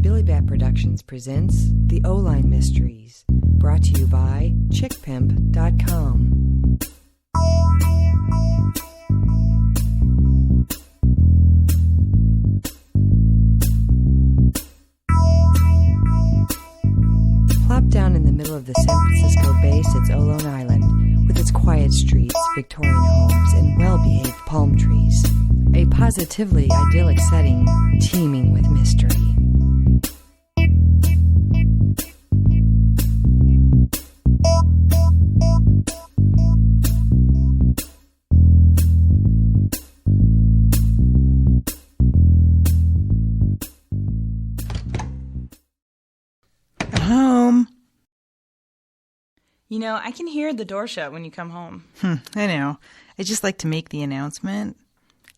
Billibatt Productions presents the Ohlone Mysteries, brought to you by chickpimp.com. Plopped down in the middle of the San Francisco Bay sits Ohlone Island, with its quiet streets, Victorian homes, and well-behaved palm trees. A positively idyllic setting teeming with mystery. Home. You know, I can hear the door shut when you come home. I know. I just like to make the announcement.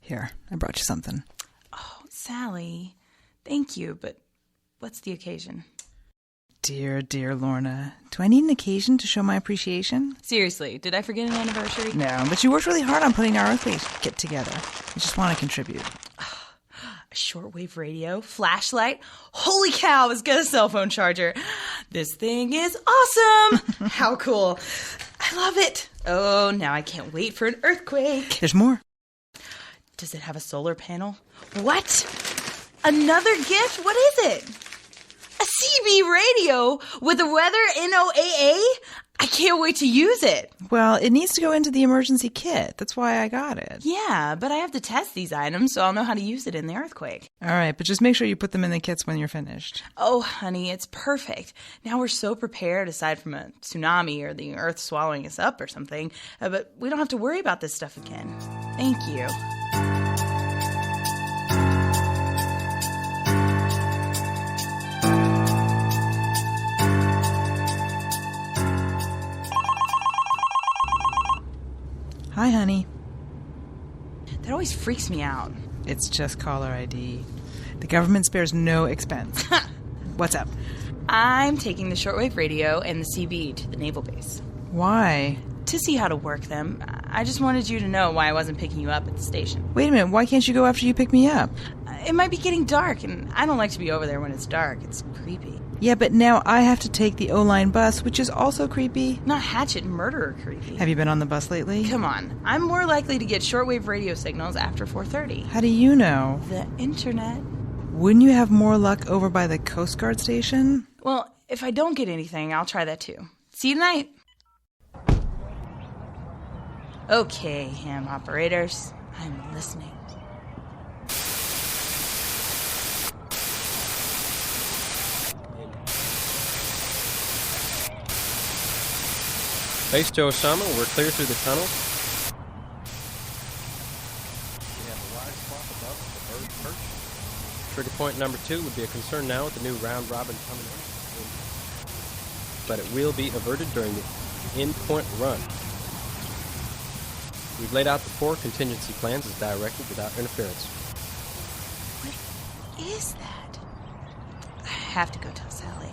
Here, I brought you something. Oh, Sally, thank you, but what's the occasion? Dear, dear Lorna, do I need an occasion to show my appreciation? Seriously, did I forget an anniversary? No, but you worked really hard on putting our earthquake kit together. I just want to contribute. A shortwave radio, flashlight. Holy cow, it's got a cell phone charger. This thing is awesome. How cool. I love it. Oh, now I can't wait for an earthquake. There's more. Does it have a solar panel? What? Another gift? What is it? A CB radio with a weather NOAA? I can't wait to use it. Well, it needs to go into the emergency kit. That's why I got it. Yeah, but I have to test these items so I'll know how to use it in the earthquake. All right, but just make sure you put them in the kits when you're finished. Oh, honey, it's perfect. Now we're so prepared, aside from a tsunami or the earth swallowing us up or something. But we don't have to worry about this stuff again. Thank you. Hi, honey. That always freaks me out. It's just caller ID. The government spares no expense. What's up? I'm taking the shortwave radio and the CB to the naval base. Why? To see how to work them. I just wanted you to know why I wasn't picking you up at the station. Wait a minute, why can't you go after you pick me up? It might be getting dark, and I don't like to be over there when it's dark. It's creepy. Yeah, but now I have to take the Ohlone bus, which is also creepy. Not hatchet murderer creepy. Have you been on the bus lately? Come on. I'm more likely to get shortwave radio signals after 4:30. How do you know? The internet. Wouldn't you have more luck over by the Coast Guard station? Well, if I don't get anything, I'll try that too. See you tonight. Okay, ham operators. I'm listening. Base to Osama, we're clear through the tunnel. We have a wide swath above the bird perch. Trigger point number 2 would be a concern now with the new round robin coming in. But it will be averted during the in-point run. We've laid out the 4 contingency plans as directed without interference. What is that? I have to go tell Sally.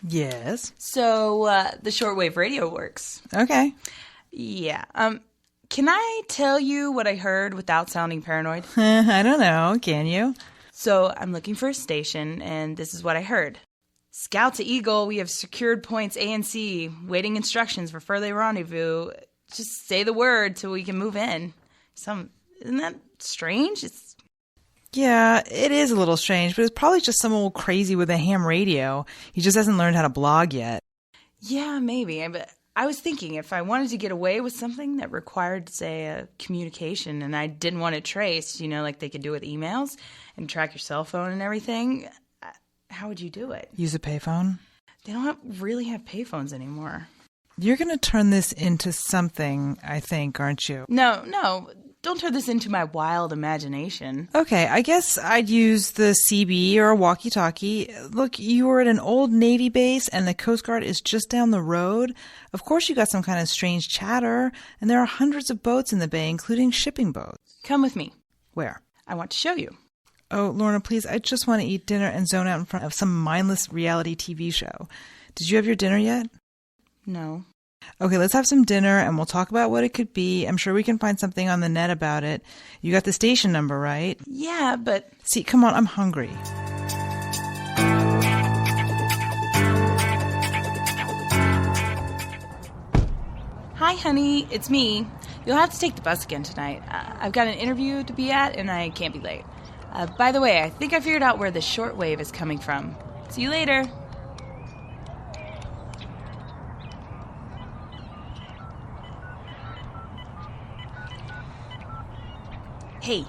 Yes. So, the shortwave radio works. Okay. Yeah. Can I tell you what I heard without sounding paranoid? I don't know. Can you? So, I'm looking for a station, and this is what I heard. Scout to Eagle, we have secured points A and C, waiting instructions for further rendezvous. Just say the word so we can move in. Isn't that strange? Yeah, it is a little strange, but it's probably just some old crazy with a ham radio. He just hasn't learned how to blog yet. Yeah, maybe. But I was thinking if I wanted to get away with something that required, say, a communication, and I didn't want it traced, like they could do with emails and track your cell phone and everything, how would you do it? Use a payphone? They don't really have payphones anymore. You're going to turn this into something, I think, aren't you? No. Don't turn this into my wild imagination. Okay, I guess I'd use the CB or a walkie-talkie. Look, you were at an old Navy base and the Coast Guard is just down the road. Of course you got some kind of strange chatter, and there are hundreds of boats in the bay, including shipping boats. Come with me. Where? I want to show you. Oh, Lorna, please, I just want to eat dinner and zone out in front of some mindless reality TV show. Did you have your dinner yet? No. Okay, let's have some dinner and we'll talk about what it could be. I'm sure we can find something on the net about it. You got the station number, right? Yeah, but... See, come on, I'm hungry. Hi, honey. It's me. You'll have to take the bus again tonight. I've got an interview to be at, and I can't be late. By the way, I think I figured out where the shortwave is coming from. See you later. Hey,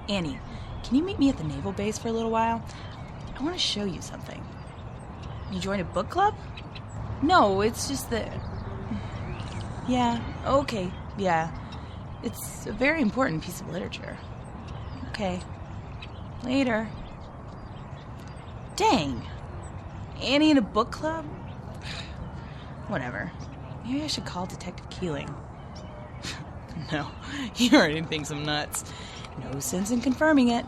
Annie, can you meet me at the Naval base for a little while? I want to show you something. You join a book club? No, it's just that... Yeah, okay, yeah. It's a very important piece of literature. Okay. Later. Dang. Annie in a book club? Whatever. Maybe I should call Detective Keeling. No, he already thinks I'm nuts. No sense in confirming it.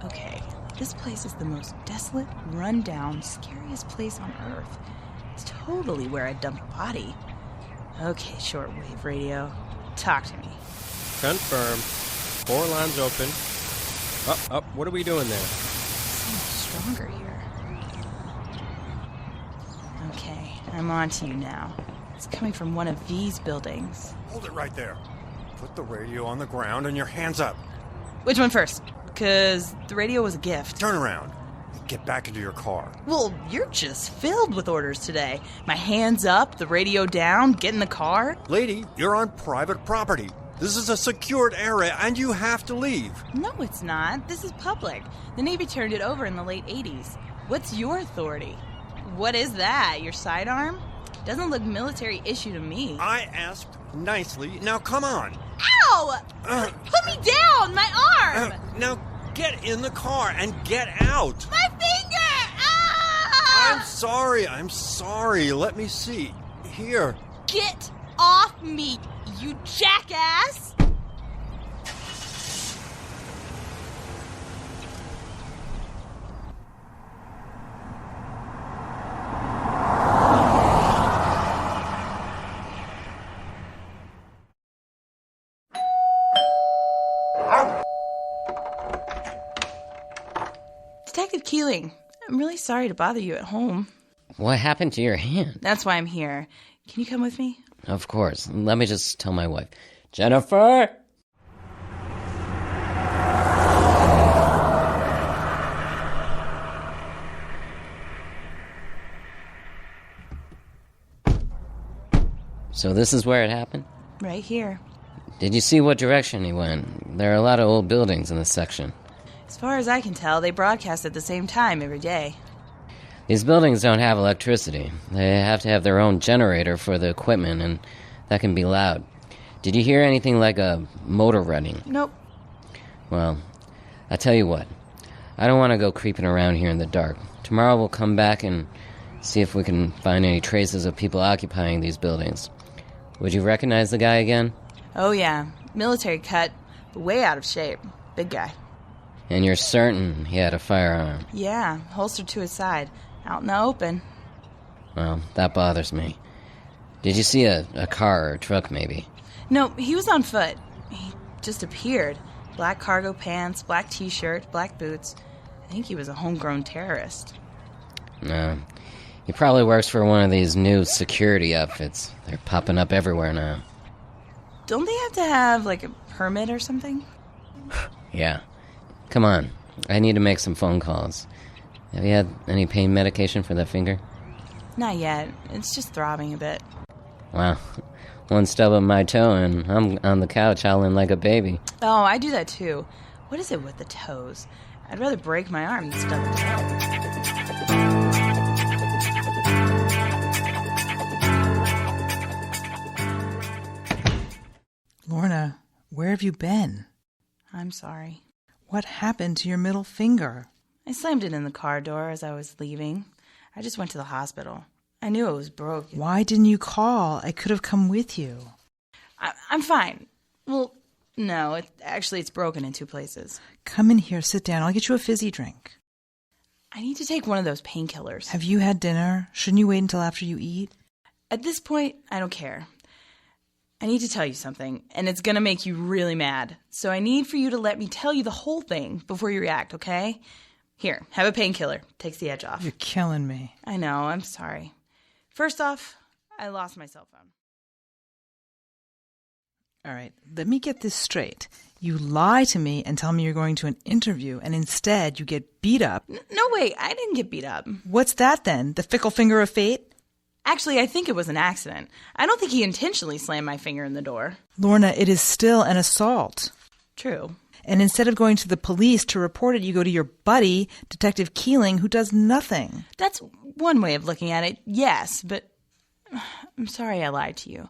Okay, this place is the most desolate, run-down, scariest place on Earth. It's totally where I'd dump a body. Okay, shortwave radio. Talk to me. Confirm. 4 lines open. Up. What are we doing there? So much stronger here. Okay, I'm on to you now. It's coming from one of these buildings. Hold it right there. Put the radio on the ground and your hands up. Which one first? Because the radio was a gift. Turn around. Get back into your car. Well, you're just filled with orders today. My hands up, the radio down, get in the car. Lady, you're on private property. This is a secured area and you have to leave. No, it's not. This is public. The Navy turned it over in the late 80s. What's your authority? What is that? Your sidearm? Doesn't look military issue to me. I asked nicely. Now come on. Ow! Put me down! My arm! Now get in the car and get out. My finger! Ah! I'm sorry. Let me see. Here. Get off me, you jackass! Detective Keeling, I'm really sorry to bother you at home. What happened to your hand? That's why I'm here. Can you come with me? Of course. Let me just tell my wife. Jennifer! So this is where it happened? Right here. Did you see what direction he went? There are a lot of old buildings in this section. As far as I can tell, they broadcast at the same time every day. These buildings don't have electricity. They have to have their own generator for the equipment, and that can be loud. Did you hear anything like a motor running? Nope. Well, I tell you what. I don't want to go creeping around here in the dark. Tomorrow we'll come back and see if we can find any traces of people occupying these buildings. Would you recognize the guy again? Oh yeah, military cut, but way out of shape. Big guy. And you're certain he had a firearm? Yeah, holstered to his side, out in the open. Well, that bothers me. Did you see a car or a truck, maybe? No, he was on foot. He just appeared. Black cargo pants, black t-shirt, black boots. I think he was a homegrown terrorist. No. He probably works for one of these new security outfits. They're popping up everywhere now. Don't they have to have, like, a permit or something? Yeah. Come on. I need to make some phone calls. Have you had any pain medication for that finger? Not yet. It's just throbbing a bit. Wow. One stub of my toe and I'm on the couch howling like a baby. Oh, I do that too. What is it with the toes? I'd rather break my arm than stub a toe. Lorna, where have you been? I'm sorry. What happened to your middle finger? I slammed it in the car door as I was leaving. I just went to the hospital. I knew it was broken. Why didn't you call? I could have come with you. I'm fine. Well, No, it's broken in 2 places. Come in here, sit down. I'll get you a fizzy drink. I need to take one of those painkillers. Have you had dinner? Shouldn't you wait until after you eat? At this point, I don't care. I need to tell you something, and it's going to make you really mad. So I need for you to let me tell you the whole thing before you react, okay? Here, have a painkiller. Takes the edge off. You're killing me. I know, I'm sorry. First off, I lost my cell phone. All right, let me get this straight. You lie to me and tell me you're going to an interview, and instead you get beat up. No, wait, I didn't get beat up. What's that then? The fickle finger of fate? Actually, I think it was an accident. I don't think he intentionally slammed my finger in the door. Lorna, it is still an assault. True. And instead of going to the police to report it, you go to your buddy, Detective Keeling, who does nothing. That's one way of looking at it, yes, but I'm sorry I lied to you.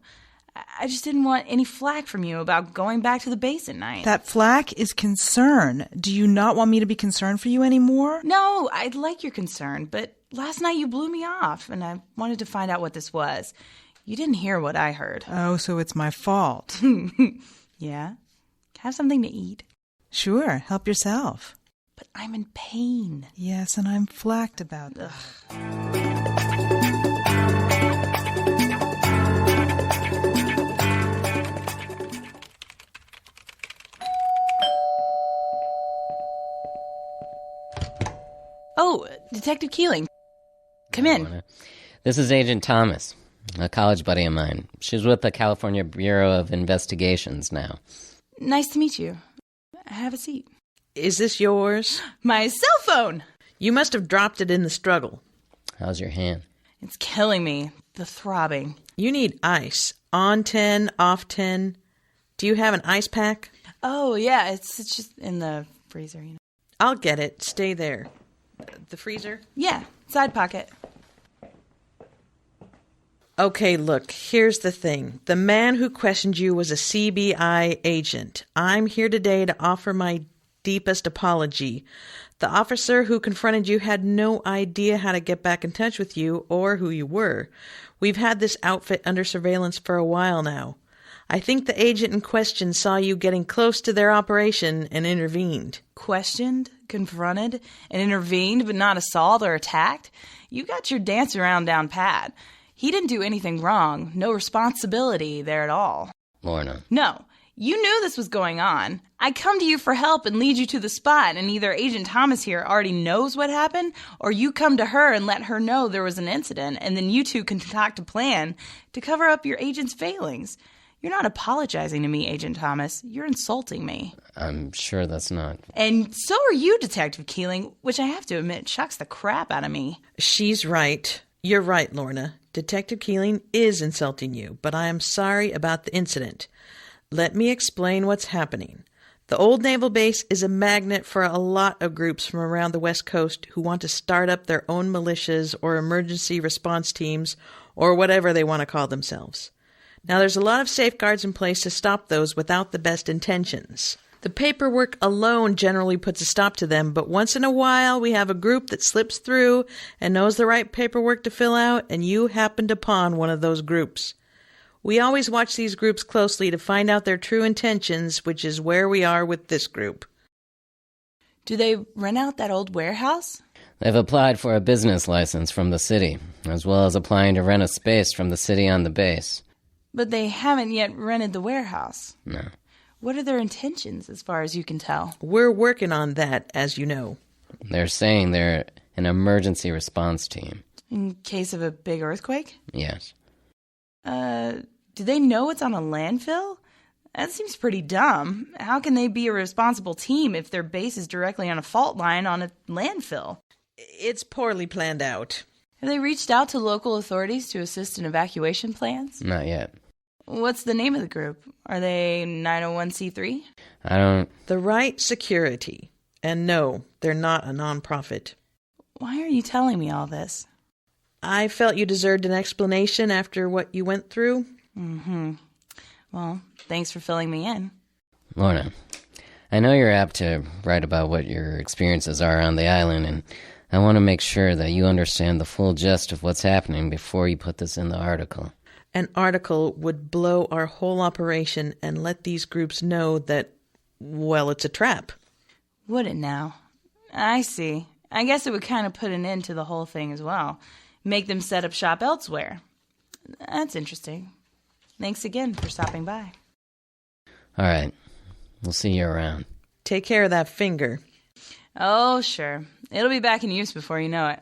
I just didn't want any flack from you about going back to the base at night. That flack is concern. Do you not want me to be concerned for you anymore? No, I'd like your concern, but last night you blew me off, and I wanted to find out what this was. You didn't hear what I heard. Oh, so it's my fault. Yeah? Have something to eat. Sure, help yourself. But I'm in pain. Yes, and I'm flacked about that. Oh, Detective Keeling. Come in. This is Agent Thomas, a college buddy of mine. She's with the California Bureau of Investigations now. Nice to meet you. Have a seat. Is this yours? My cell phone! You must have dropped it in the struggle. How's your hand? It's killing me. The throbbing. You need ice. On 10, off 10. Do you have an ice pack? Oh, yeah, it's just in the freezer, you know. I'll get it. Stay there. The freezer? Yeah, side pocket. Okay, look, here's the thing. The man who questioned you was a CBI agent. I'm here today to offer my deepest apology. The officer who confronted you had no idea how to get back in touch with you or who you were. We've had this outfit under surveillance for a while now. I think the agent in question saw you getting close to their operation and intervened. Questioned, confronted, and intervened, but not assaulted or attacked? You got your dance around down pat. He didn't do anything wrong. No responsibility there at all. Lorna. No. You knew this was going on. I come to you for help and lead you to the spot, and either Agent Thomas here already knows what happened, or you come to her and let her know there was an incident, and then you two concoct a plan to cover up your agent's failings. You're not apologizing to me, Agent Thomas. You're insulting me. I'm sure that's not. And so are you, Detective Keeling, which I have to admit shocks the crap out of me. She's right. You're right, Lorna. Detective Keeling is insulting you, but I am sorry about the incident. Let me explain what's happening. The old naval base is a magnet for a lot of groups from around the West Coast who want to start up their own militias or emergency response teams or whatever they want to call themselves. Now, there's a lot of safeguards in place to stop those without the best intentions. The paperwork alone generally puts a stop to them, but once in a while we have a group that slips through and knows the right paperwork to fill out, and you happened upon one of those groups. We always watch these groups closely to find out their true intentions, which is where we are with this group. Do they rent out that old warehouse? They've applied for a business license from the city, as well as applying to rent a space from the city on the base. But they haven't yet rented the warehouse. No. What are their intentions, as far as you can tell? We're working on that, as you know. They're saying they're an emergency response team. In case of a big earthquake? Yes. Do they know it's on a landfill? That seems pretty dumb. How can they be a responsible team if their base is directly on a fault line on a landfill? It's poorly planned out. Have they reached out to local authorities to assist in evacuation plans? Not yet. What's the name of the group? Are they 901c3? I don't... The Right Security. And no, they're not a nonprofit. Why are you telling me all this? I felt you deserved an explanation after what you went through. Mm-hmm. Well, thanks for filling me in. Lorna, I know you're apt to write about what your experiences are on the island, and I want to make sure that you understand the full gist of what's happening before you put this in the article. An article would blow our whole operation and let these groups know that, well, it's a trap. Would it now? I see. I guess it would kind of put an end to the whole thing as well. Make them set up shop elsewhere. That's interesting. Thanks again for stopping by. All right. We'll see you around. Take care of that finger. Oh, sure. It'll be back in use before you know it.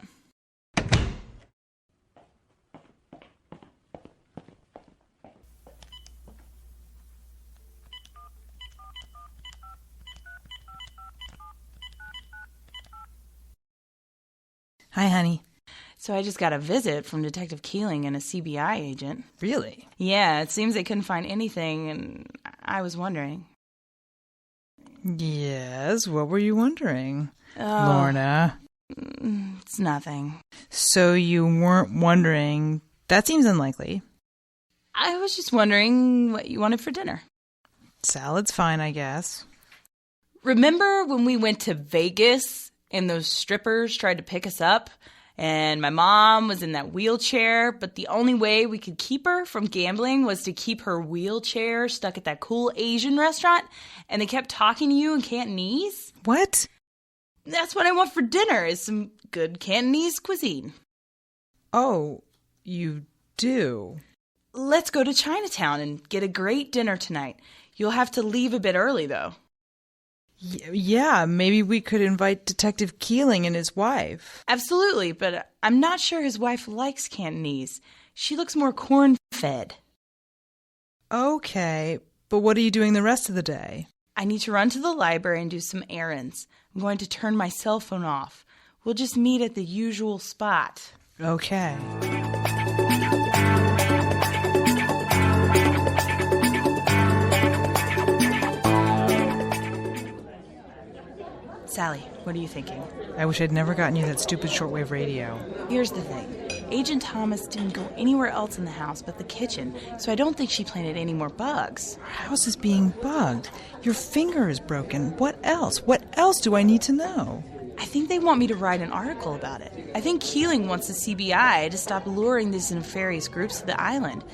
Hi, honey. So I just got a visit from Detective Keeling and a CBI agent. Really? Yeah, it seems they couldn't find anything, and I was wondering. Yes, what were you wondering? Lorna. It's nothing. So you weren't wondering... That seems unlikely. I was just wondering what you wanted for dinner. Salad's fine, I guess. Remember when we went to Vegas and those strippers tried to pick us up? And my mom was in that wheelchair, but the only way we could keep her from gambling was to keep her wheelchair stuck at that cool Asian restaurant, and they kept talking to you in Cantonese? What? That's what I want for dinner, is some good Cantonese cuisine. Oh, you do? Let's go to Chinatown and get a great dinner tonight. You'll have to leave a bit early, though. Yeah, maybe we could invite Detective Keeling and his wife. Absolutely, but I'm not sure his wife likes Cantonese. She looks more corn-fed. Okay, but what are you doing the rest of the day? I need to run to the library and do some errands. I'm going to turn my cell phone off. We'll just meet at the usual spot. Okay. Sally, what are you thinking? I wish I'd never gotten you that stupid shortwave radio. Here's the thing. Agent Thomas didn't go anywhere else in the house but the kitchen, so I don't think she planted any more bugs. Our house is being bugged. Your finger is broken. What else? What else do I need to know? I think they want me to write an article about it. I think Keeling wants the CBI to stop luring these nefarious groups to the island.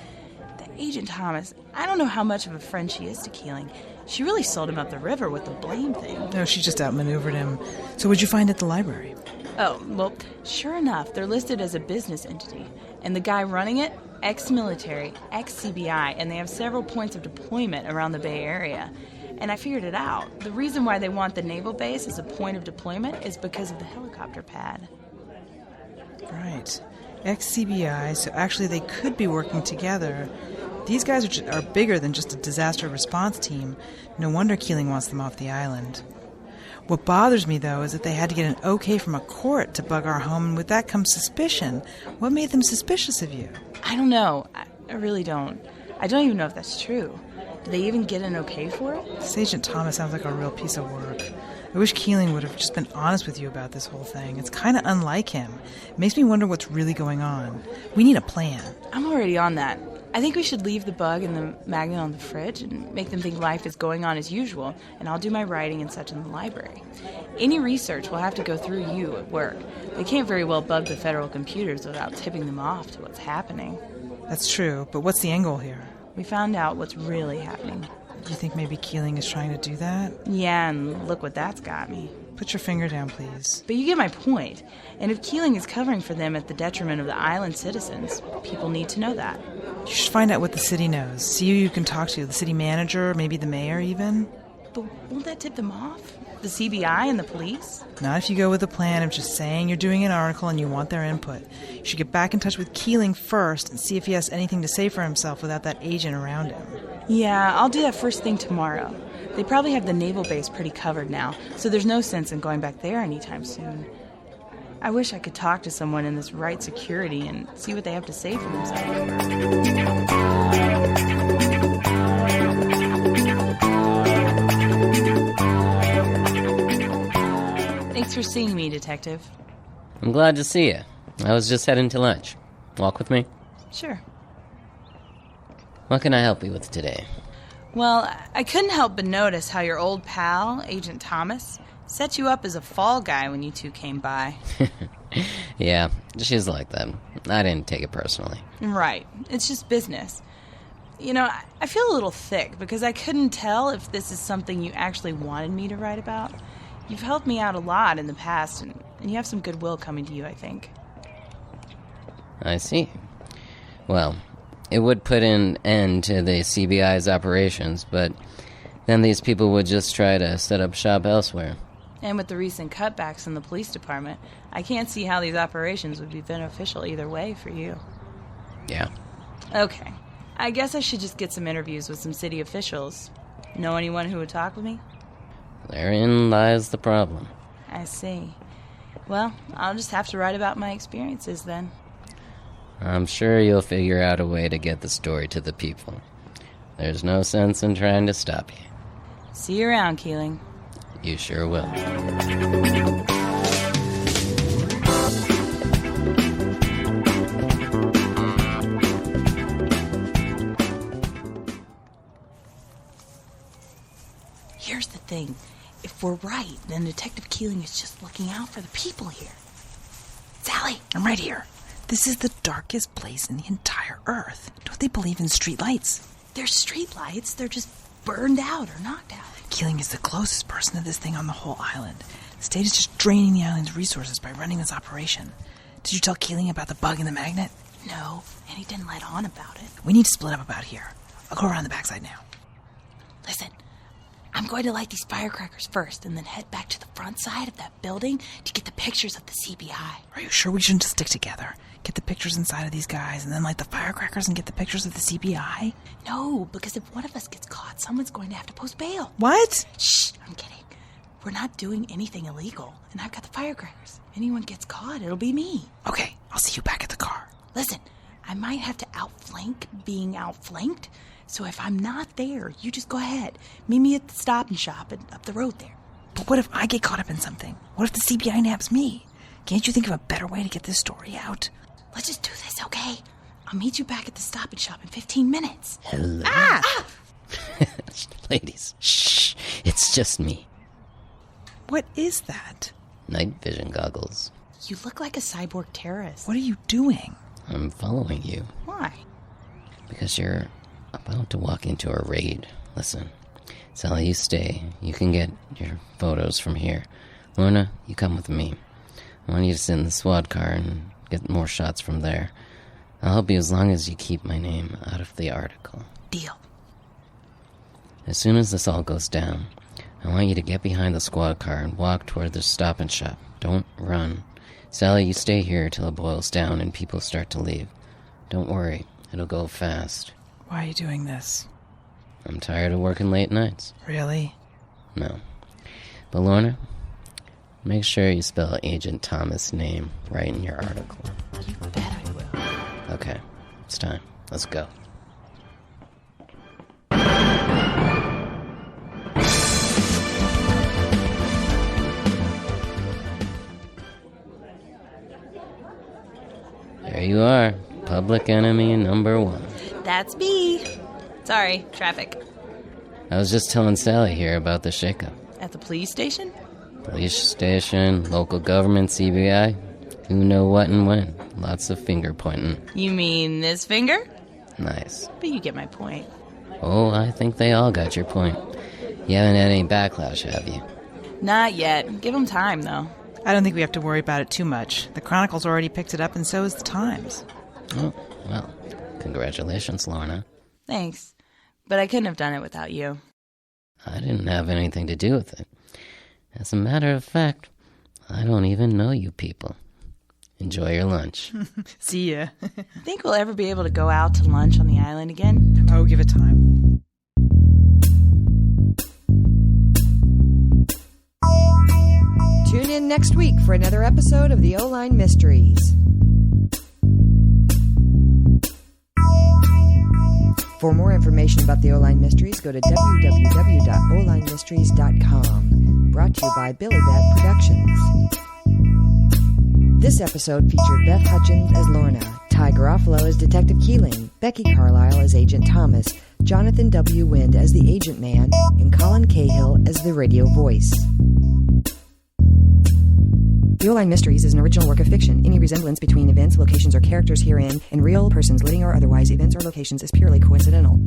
The Agent Thomas, I don't know how much of a friend she is to Keeling. She really sold him up the river with the blame thing. No, she just outmaneuvered him. So what'd you find at the library? Oh, well, sure enough, they're listed as a business entity. And the guy running it, ex-military, ex-CBI, and they have several points of deployment around the Bay Area. And I figured it out. The reason why they want the naval base as a point of deployment is because of the helicopter pad. Right. Ex-CBI, so actually they could be working together. These guys are bigger than just a disaster response team. No wonder Keeling wants them off the island. What bothers me, though, is that they had to get an okay from a court to bug our home, and with that comes suspicion. What made them suspicious of you? I don't know. I really don't. I don't even know if that's true. Did they even get an okay for it? This Agent Thomas sounds like a real piece of work. I wish Keeling would have just been honest with you about this whole thing. It's kind of unlike him. It makes me wonder what's really going on. We need a plan. I'm already on that. I think we should leave the bug and the magnet on the fridge and make them think life is going on as usual, and I'll do my writing and such in the library. Any research will have to go through you at work. They can't very well bug the federal computers without tipping them off to what's happening. That's true, but what's the angle here? We found out what's really happening. Do you think maybe Keeling is trying to do that? Yeah, and look what that's got me. Put your finger down, please. But you get my point. And if Keeling is covering for them at the detriment of the island citizens, people need to know that. You should find out what the city knows. See who you can talk to. The city manager, maybe the mayor even. But won't that tip them off? The CBI and the police? Not if you go with the plan of just saying you're doing an article and you want their input. You should get back in touch with Keeling first and see if he has anything to say for himself without that agent around him. Yeah, I'll do that first thing tomorrow. They probably have the naval base pretty covered now, so there's no sense in going back there anytime soon. I wish I could talk to someone in this right security and see what they have to say for themselves. Thanks for seeing me, Detective. I'm glad to see you. I was just heading to lunch. Walk with me? Sure. What can I help you with today? Well, I couldn't help but notice how your old pal, Agent Thomas, set you up as a fall guy when you two came by. Yeah, she's like that. I didn't take it personally. Right. It's just business. You know, I feel a little thick because I couldn't tell if this is something you actually wanted me to write about. You've helped me out a lot in the past, and you have some goodwill coming to you, I think. I see. Well, it would put an end to the CBI's operations, but then these people would just try to set up shop elsewhere. And with the recent cutbacks in the police department, I can't see how these operations would be beneficial either way for you. Yeah. Okay. I guess I should just get some interviews with some city officials. Know anyone who would talk with me? Therein lies the problem. I see. Well, I'll just have to write about my experiences then. I'm sure you'll figure out a way to get the story to the people. There's no sense in trying to stop you. See you around, Keeling. You sure will. Here's the thing. If we're right, then Detective Keeling is just looking out for the people here. Sally! I'm right here. This is the darkest place in the entire Earth. Don't they believe in street lights? There's street lights. They're just burned out or knocked out. Keeling is the closest person to this thing on the whole island. The state is just draining the island's resources by running this operation. Did you tell Keeling about the bug in the magnet? No, and he didn't let on about it. We need to split up about here. I'll go around the backside now. Listen, I'm going to light these firecrackers first and then head back to the front side of that building to get the pictures of the CBI. Are you sure we shouldn't just stick together? Get the pictures inside of these guys and then light the firecrackers and get the pictures of the CBI? No, because if one of us gets caught, someone's going to have to post bail. What? Shh, I'm kidding. We're not doing anything illegal, and I've got the firecrackers. If anyone gets caught, it'll be me. Okay, I'll see you back at the car. Listen, I might have to outflank being outflanked, so if I'm not there, you just go ahead. Meet me at the Stop and Shop and up the road there. But what if I get caught up in something? What if the CBI nabs me? Can't you think of a better way to get this story out? Let's just do this, okay? I'll meet you back at the Stop and Shop in 15 minutes. Hello. Ah! Ladies, shh. It's just me. What is that? Night vision goggles. You look like a cyborg terrorist. What are you doing? I'm following you. Why? Because you're about to walk into a raid. Listen, Sally, you stay. You can get your photos from here. Lorna, you come with me. I want you to sit in the SWAT car and get more shots from there. I'll help you as long as you keep my name out of the article. Deal. As soon as this all goes down, I want you to get behind the squad car and walk toward the Stop and Shop. Don't run. Sally, you stay here till it boils down and people start to leave. Don't worry, it'll go fast. Why are you doing this? I'm tired of working late nights. Really? No. But Lorna, make sure you spell Agent Thomas' name right in your article. You bet I will. Okay, it's time. Let's go. There you are, public enemy number one. That's me. Sorry, traffic. I was just telling Sally here about the shakeup. At the police station? Police station, local government, CBI. Who know what and when. Lots of finger pointing. You mean this finger? Nice. But you get my point. Oh, I think they all got your point. You haven't had any backlash, have you? Not yet. Give them time, though. I don't think we have to worry about it too much. The Chronicle's already picked it up, and so is the Times. Oh, well, congratulations, Lorna. Thanks. But I couldn't have done it without you. I didn't have anything to do with it. As a matter of fact, I don't even know you people. Enjoy your lunch. See ya. Think we'll ever be able to go out to lunch on the island again? Oh, give it time. Tune in next week for another episode of the Ohlone Mysteries. For more information about the Ohlone Mysteries, go to www.ohlinemysteries.com. Brought to you by Billibatt Productions. This episode featured Beth Hutchins as Lorna, Ty Garofalo as Detective Keeling, Becky Carlisle as Agent Thomas, Jonathan W. Wind as the Agent Man, and Colin Cahill as the radio voice. The Line Mysteries is an original work of fiction. Any resemblance between events, locations, or characters herein and real persons, living or otherwise, events or locations is purely coincidental.